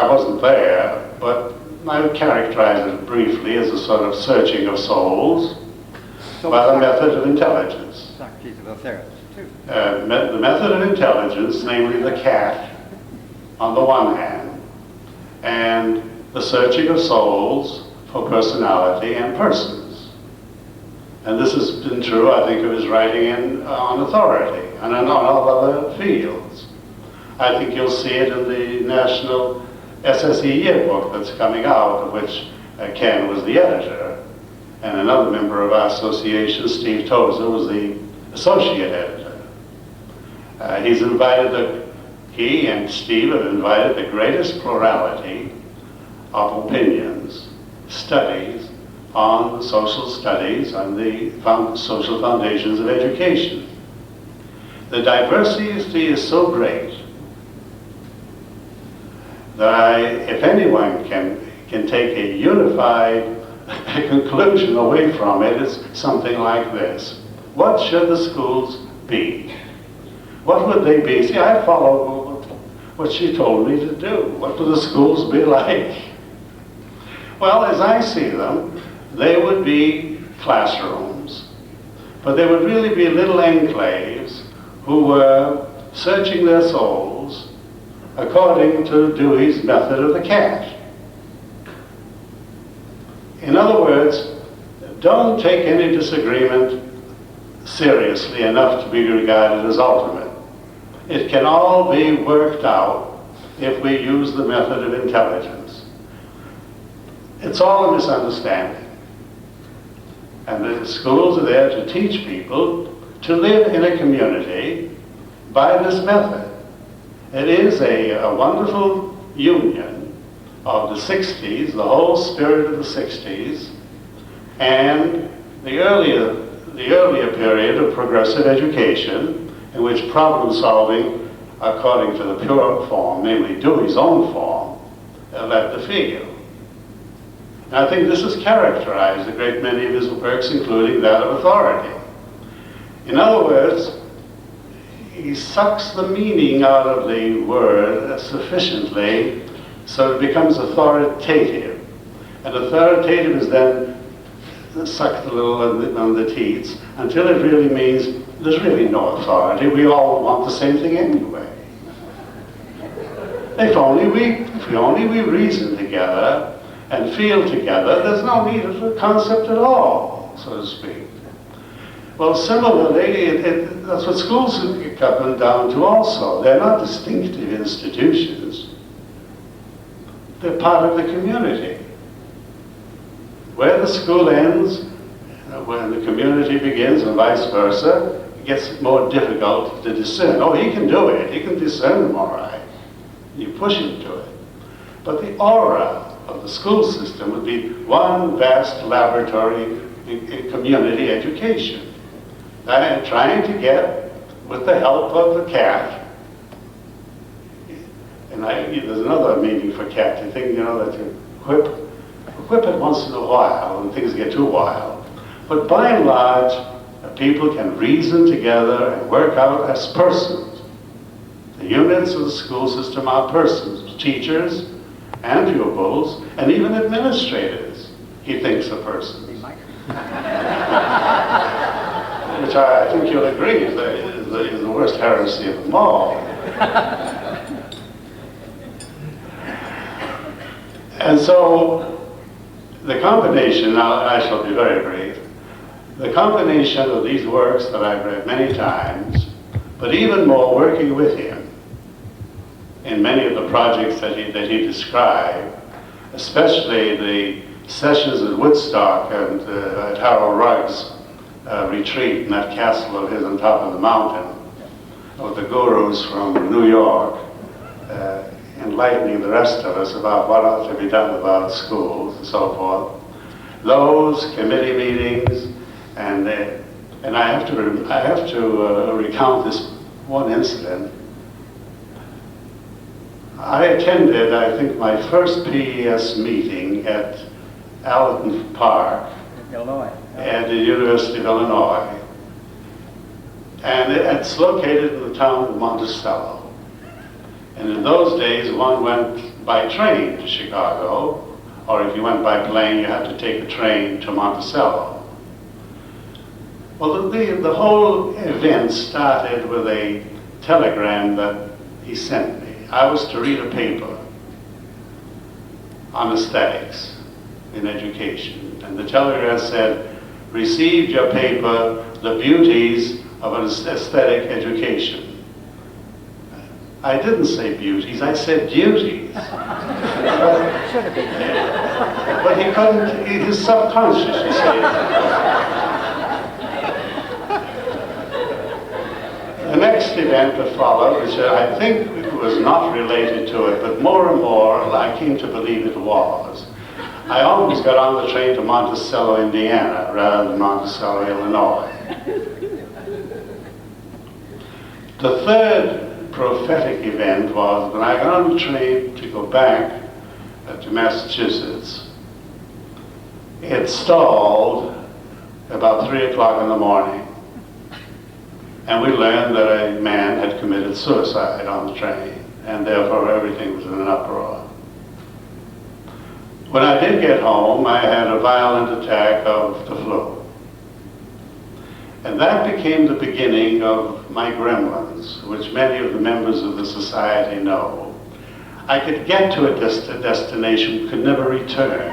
wasn't there, but I would characterize it briefly as a sort of searching of souls by the method of intelligence. The method of intelligence, namely the cat, on the one hand, and the searching of souls for personality and persons. And this has been true, I think, of his writing on authority and on all other fields. I think you'll see it in the National SSE yearbook that's coming out, of which Ken was the editor, and another member of our association, Steve Tozer, was the associate editor. He and Steve have invited the greatest plurality of opinions, studies on social studies, on the social foundations of education. The diversity is so great that if anyone can take a unified conclusion away from it, it's something like this. What should the schools be? What would they be? See, I follow what she told me to do. What would the schools be like? Well, as I see them, they would be classrooms, but they would really be little enclaves who were searching their souls according to Dewey's method of the cat. In other words, don't take any disagreement seriously enough to be regarded as ultimate. It can all be worked out if we use the method of intelligence. It's all a misunderstanding. And the schools are there to teach people to live in a community by this method. It is a wonderful union of the 60s, the whole spirit of the 60s, and the earlier period of progressive education, in which problem solving, according to the pure form, namely Dewey's own form, led the field. And I think this has characterized a great many of his works, including that of authority. In other words, he sucks the meaning out of the word sufficiently so it becomes authoritative. And authoritative is then sucked a little on the teats until it really means there's really no authority. We all want the same thing anyway. If only we reason together and feel together, there's no need of the concept at all, so to speak. Well, similarly, that's what schools come down to also. They're not distinctive institutions. They're part of the community. Where the school ends, when the community begins, and vice versa, it gets more difficult to discern. Oh, he can do it. He can discern them all right. You push him to it. But the aura of the school system would be one vast laboratory in community education. Trying to get, with the help of the cat, and there's another meaning for cat, you think, that you whip it once in a while when things get too wild. But by and large, people can reason together and work out as persons. The units of the school system are persons, teachers and pupils, and even administrators, he thinks a person. Which I think you'll agree is the worst heresy of them all. And so, the combination, now I shall be very brief, the combination of these works that I've read many times, but even more working with him in many of the projects that he described, especially the sessions at Woodstock and at Harold Rugg's retreat in that castle of his on top of the mountain, with the gurus from New York, enlightening the rest of us about what ought to be done about schools and so forth. Those committee meetings, and I have to recount this one incident. I attended, I think, my first PES meeting at Allerton Park, Illinois. At the University of Illinois. And it's located in the town of Monticello. And in those days, one went by train to Chicago, or if you went by plane, you had to take a train to Monticello. Well, the whole event started with a telegram that he sent me. I was to read a paper on aesthetics in education. And the telegram said, "Received your paper, The Beauties of an Aesthetic Education." I didn't say beauties, I said duties. But he couldn't, his subconscious, you see. The next event that followed, which I think was not related to it, but more and more I came to believe it was. I almost got on the train to Monticello, Indiana, rather than Monticello, Illinois. The third prophetic event was when I got on the train to go back to Massachusetts. It stalled about 3 o'clock in the morning. And we learned that a man had committed suicide on the train, and therefore everything was in an uproar. When I did get home, I had a violent attack of the flu. And that became the beginning of my gremlins, which many of the members of the society know. I could get to a destination, could never return.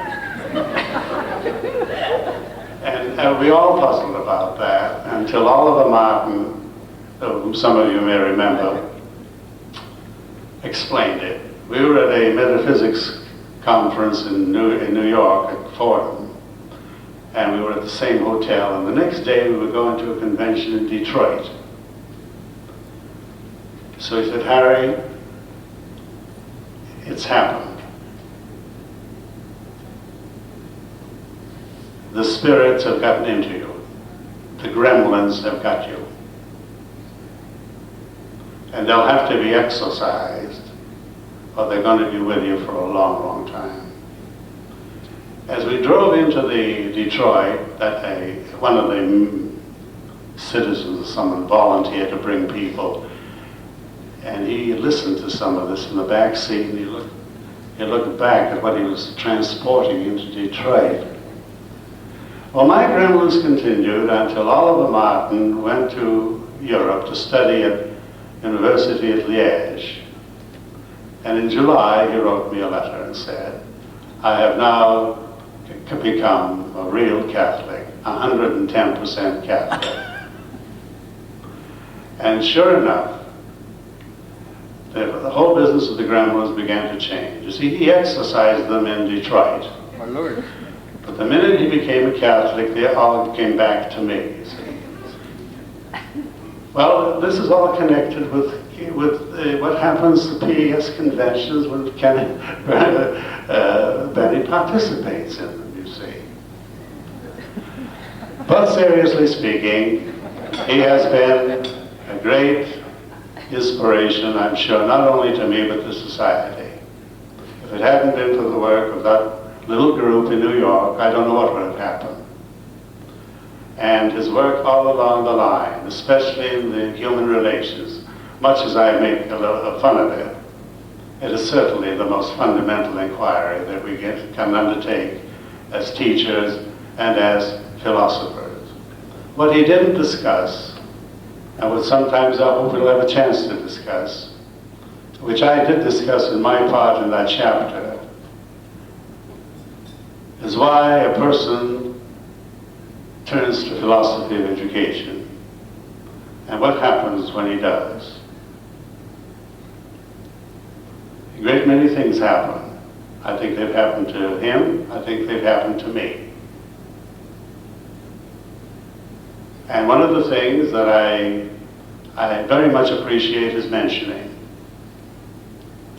And we all puzzled about that until Oliver Martin, whom some of you may remember, explained it. We were at a metaphysics conference in New York at Fordham, and we were at the same hotel, and the next day we were going to a convention in Detroit. So he said, Harry, it's happened. The spirits have gotten into you. The gremlins have got you. And they'll have to be exorcised, or they're going to be with you for a long, long time. As we drove into the Detroit, one of the citizens, someone volunteered to bring people, and he listened to some of this in the back seat, and he looked back at what he was transporting into Detroit. Well, my gremlins continued until Oliver Martin went to Europe to study at University at Liège. And in July, he wrote me a letter and said, I have now become a real Catholic, 110% Catholic. And sure enough, the whole business of the gremlins began to change. You see, he exorcised them in Detroit. My Lord. But the minute he became a Catholic, they all came back to me, you see. Well, this is all connected with what happens to PES conventions when Kenneth Benne participates in them, you see. But seriously speaking, he has been a great inspiration, I'm sure, not only to me, but to society. If it hadn't been for the work of that little group in New York, I don't know what would have happened. And his work all along the line, especially in the human relations, much as I make a little fun of it, it is certainly the most fundamental inquiry that we can undertake as teachers and as philosophers. What he didn't discuss, and what sometimes I hope we'll have a chance to discuss, which I did discuss in my part in that chapter, is why a person turns to philosophy of education and what happens when he does. A great many things happen. I think they've happened to him. I think they've happened to me. And one of the things that I very much appreciate his mentioning,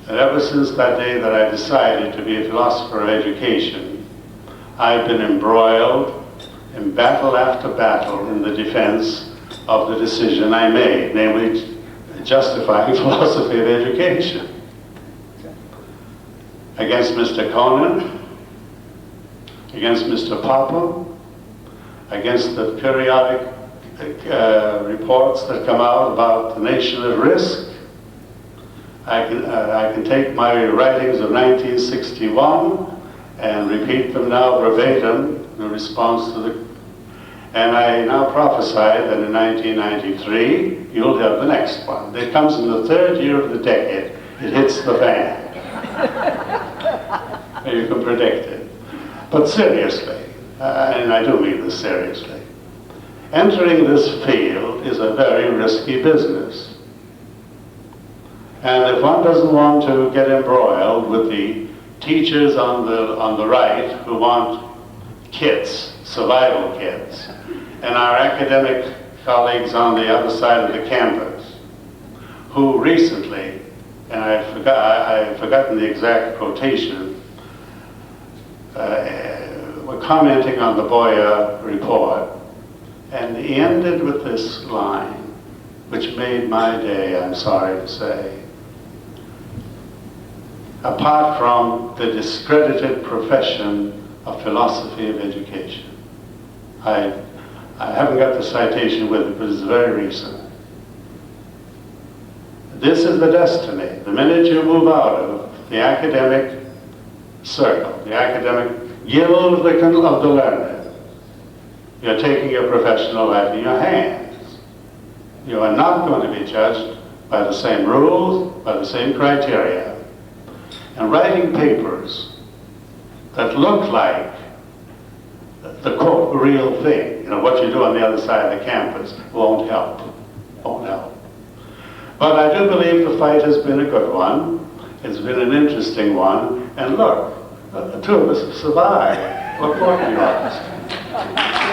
that ever since that day that I decided to be a philosopher of education, I've been embroiled in battle after battle in the defense of the decision I made, namely justifying philosophy of education. Against Mr. Conan, against Mr. Popham, against the periodic reports that come out about the nation at risk. I can take my writings of 1961 and repeat them now verbatim in response to the... And I now prophesy that in 1993, you'll have the next one. It comes in the third year of the decade. It hits the fan. You can predict it. But seriously, and I do mean this seriously, entering this field is a very risky business. And if one doesn't want to get embroiled with the teachers on the right who want kits, survival kits, and our academic colleagues on the other side of the campus who recently, and I've forgotten the exact quotation, were commenting on the Boyer report, and he ended with this line, which made my day, I'm sorry to say. Apart from the discredited profession of philosophy of education. I haven't got the citation with it, but it's very recent. This is the destiny. The minute you move out of the academic circle, the academic guild of the learned, you're taking your professional life in your hands. You are not going to be judged by the same rules, by the same criteria. And writing papers that look like the quote real thing, you know, what you do on the other side of the campus, won't help. Won't help. But I do believe the fight has been a good one. It's been an interesting one. And look, the two of us have survived. What more can you ask? you.